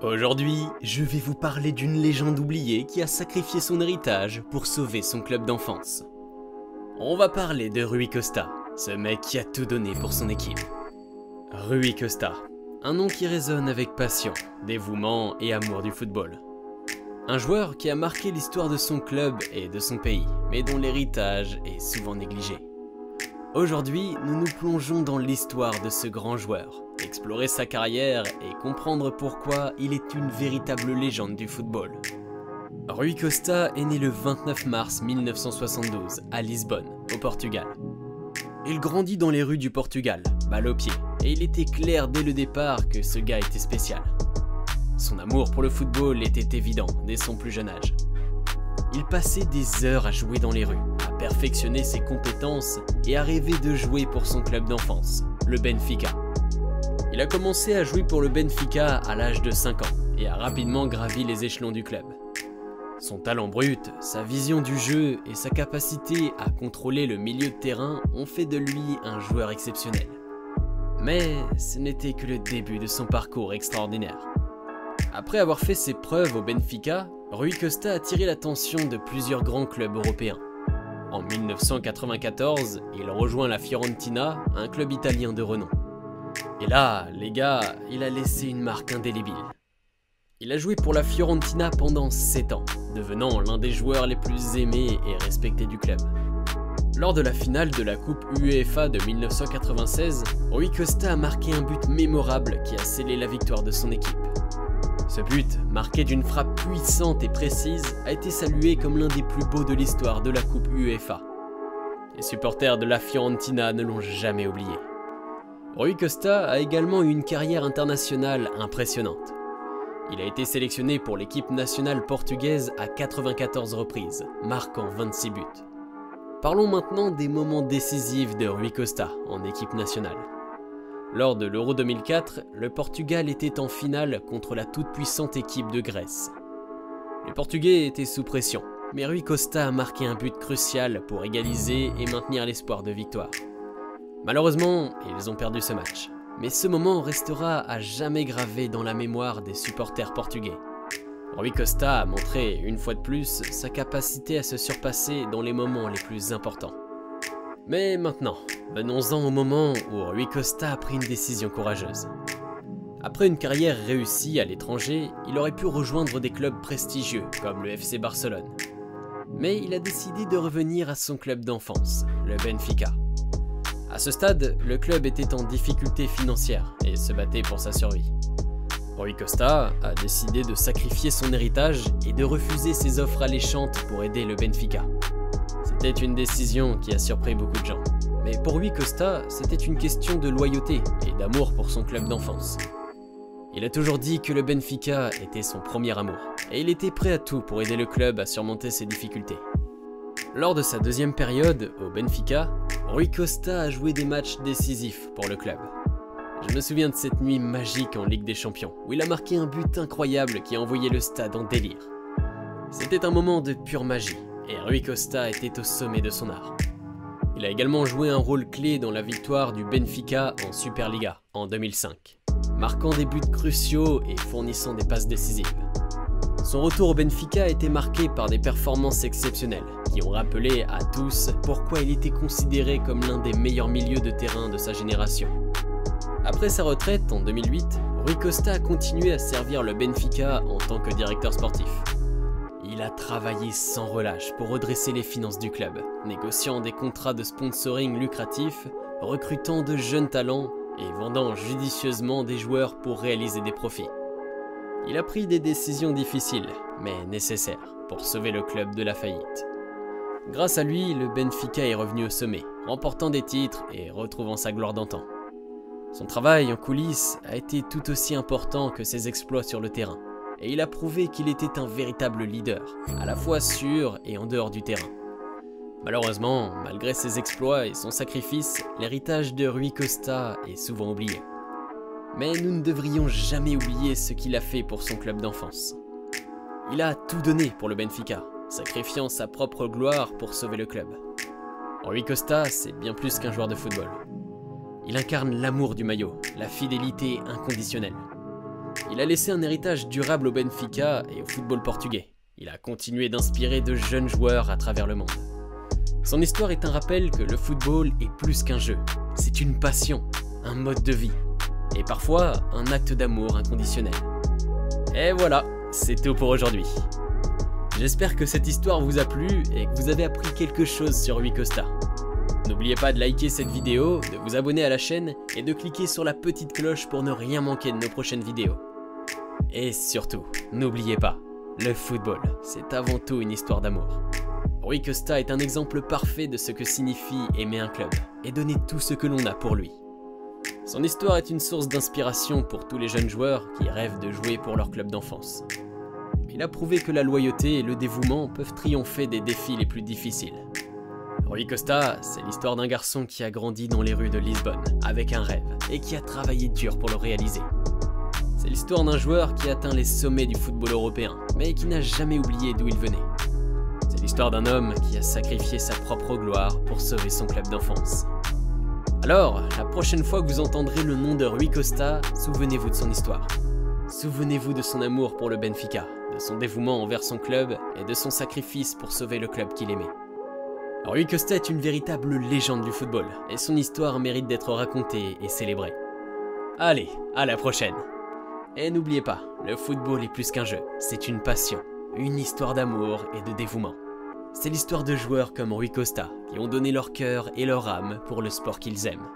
Aujourd'hui, je vais vous parler d'une légende oubliée qui a sacrifié son héritage pour sauver son club d'enfance. On va parler de Rui Costa, ce mec qui a tout donné pour son équipe. Rui Costa, un nom qui résonne avec passion, dévouement et amour du football. Un joueur qui a marqué l'histoire de son club et de son pays, mais dont l'héritage est souvent négligé. Aujourd'hui, nous nous plongeons dans l'histoire de ce grand joueur, explorer sa carrière et comprendre pourquoi il est une véritable légende du football. Rui Costa est né le 29 mars 1972 à Lisbonne, au Portugal. Il grandit dans les rues du Portugal, balle au pied, et il était clair dès le départ que ce gars était spécial. Son amour pour le football était évident dès son plus jeune âge. Il passait des heures à jouer dans les rues, à perfectionner ses compétences et à rêver de jouer pour son club d'enfance, le Benfica. Il a commencé à jouer pour le Benfica à l'âge de 5 ans et a rapidement gravi les échelons du club. Son talent brut, sa vision du jeu et sa capacité à contrôler le milieu de terrain ont fait de lui un joueur exceptionnel. Mais ce n'était que le début de son parcours extraordinaire. Après avoir fait ses preuves au Benfica, Rui Costa a attiré l'attention de plusieurs grands clubs européens. En 1994, il rejoint la Fiorentina, un club italien de renom. Et là, les gars, il a laissé une marque indélébile. Il a joué pour la Fiorentina pendant 7 ans, devenant l'un des joueurs les plus aimés et respectés du club. Lors de la finale de la Coupe UEFA de 1996, Rui Costa a marqué un but mémorable qui a scellé la victoire de son équipe. Ce but, marqué d'une frappe puissante et précise, a été salué comme l'un des plus beaux de l'histoire de la Coupe UEFA. Les supporters de la Fiorentina ne l'ont jamais oublié. Rui Costa a également eu une carrière internationale impressionnante. Il a été sélectionné pour l'équipe nationale portugaise à 94 reprises, marquant 26 buts. Parlons maintenant des moments décisifs de Rui Costa en équipe nationale. Lors de l'Euro 2004, le Portugal était en finale contre la toute-puissante équipe de Grèce. Les Portugais étaient sous pression, mais Rui Costa a marqué un but crucial pour égaliser et maintenir l'espoir de victoire. Malheureusement, ils ont perdu ce match, mais ce moment restera à jamais gravé dans la mémoire des supporters portugais. Rui Costa a montré, une fois de plus, sa capacité à se surpasser dans les moments les plus importants. Mais maintenant, venons-en au moment où Rui Costa a pris une décision courageuse. Après une carrière réussie à l'étranger, il aurait pu rejoindre des clubs prestigieux comme le FC Barcelone. Mais il a décidé de revenir à son club d'enfance, le Benfica. À ce stade, le club était en difficulté financière et se battait pour sa survie. Rui Costa a décidé de sacrifier son héritage et de refuser ses offres alléchantes pour aider le Benfica. C'était une décision qui a surpris beaucoup de gens. Mais pour Rui Costa, c'était une question de loyauté et d'amour pour son club d'enfance. Il a toujours dit que le Benfica était son premier amour, et il était prêt à tout pour aider le club à surmonter ses difficultés. Lors de sa deuxième période au Benfica, Rui Costa a joué des matchs décisifs pour le club. Je me souviens de cette nuit magique en Ligue des Champions, où il a marqué un but incroyable qui a envoyé le stade en délire. C'était un moment de pure magie, et Rui Costa était au sommet de son art. Il a également joué un rôle clé dans la victoire du Benfica en Superliga en 2005, marquant des buts cruciaux et fournissant des passes décisives. Son retour au Benfica a été marqué par des performances exceptionnelles qui ont rappelé à tous pourquoi il était considéré comme l'un des meilleurs milieux de terrain de sa génération. Après sa retraite en 2008, Rui Costa a continué à servir le Benfica en tant que directeur sportif. Il a travaillé sans relâche pour redresser les finances du club, négociant des contrats de sponsoring lucratifs, recrutant de jeunes talents et vendant judicieusement des joueurs pour réaliser des profits. Il a pris des décisions difficiles, mais nécessaires, pour sauver le club de la faillite. Grâce à lui, le Benfica est revenu au sommet, remportant des titres et retrouvant sa gloire d'antan. Son travail en coulisses a été tout aussi important que ses exploits sur le terrain, et il a prouvé qu'il était un véritable leader, à la fois sur et en dehors du terrain. Malheureusement, malgré ses exploits et son sacrifice, l'héritage de Rui Costa est souvent oublié. Mais nous ne devrions jamais oublier ce qu'il a fait pour son club d'enfance. Il a tout donné pour le Benfica, sacrifiant sa propre gloire pour sauver le club. Rui Costa, c'est bien plus qu'un joueur de football. Il incarne l'amour du maillot, la fidélité inconditionnelle. Il a laissé un héritage durable au Benfica et au football portugais. Il a continué d'inspirer de jeunes joueurs à travers le monde. Son histoire est un rappel que le football est plus qu'un jeu. C'est une passion, un mode de vie, et parfois un acte d'amour inconditionnel. Et voilà, c'est tout pour aujourd'hui. J'espère que cette histoire vous a plu et que vous avez appris quelque chose sur Rui Costa. N'oubliez pas de liker cette vidéo, de vous abonner à la chaîne et de cliquer sur la petite cloche pour ne rien manquer de nos prochaines vidéos. Et surtout, n'oubliez pas, le football, c'est avant tout une histoire d'amour. Rui Costa est un exemple parfait de ce que signifie aimer un club et donner tout ce que l'on a pour lui. Son histoire est une source d'inspiration pour tous les jeunes joueurs qui rêvent de jouer pour leur club d'enfance. Il a prouvé que la loyauté et le dévouement peuvent triompher des défis les plus difficiles. Rui Costa, c'est l'histoire d'un garçon qui a grandi dans les rues de Lisbonne avec un rêve et qui a travaillé dur pour le réaliser. C'est l'histoire d'un joueur qui a atteint les sommets du football européen, mais qui n'a jamais oublié d'où il venait. C'est l'histoire d'un homme qui a sacrifié sa propre gloire pour sauver son club d'enfance. Alors, la prochaine fois que vous entendrez le nom de Rui Costa, souvenez-vous de son histoire. Souvenez-vous de son amour pour le Benfica, de son dévouement envers son club et de son sacrifice pour sauver le club qu'il aimait. Rui Costa est une véritable légende du football, et son histoire mérite d'être racontée et célébrée. Allez, à la prochaine! Et n'oubliez pas, le football est plus qu'un jeu, c'est une passion, une histoire d'amour et de dévouement. C'est l'histoire de joueurs comme Rui Costa qui ont donné leur cœur et leur âme pour le sport qu'ils aiment.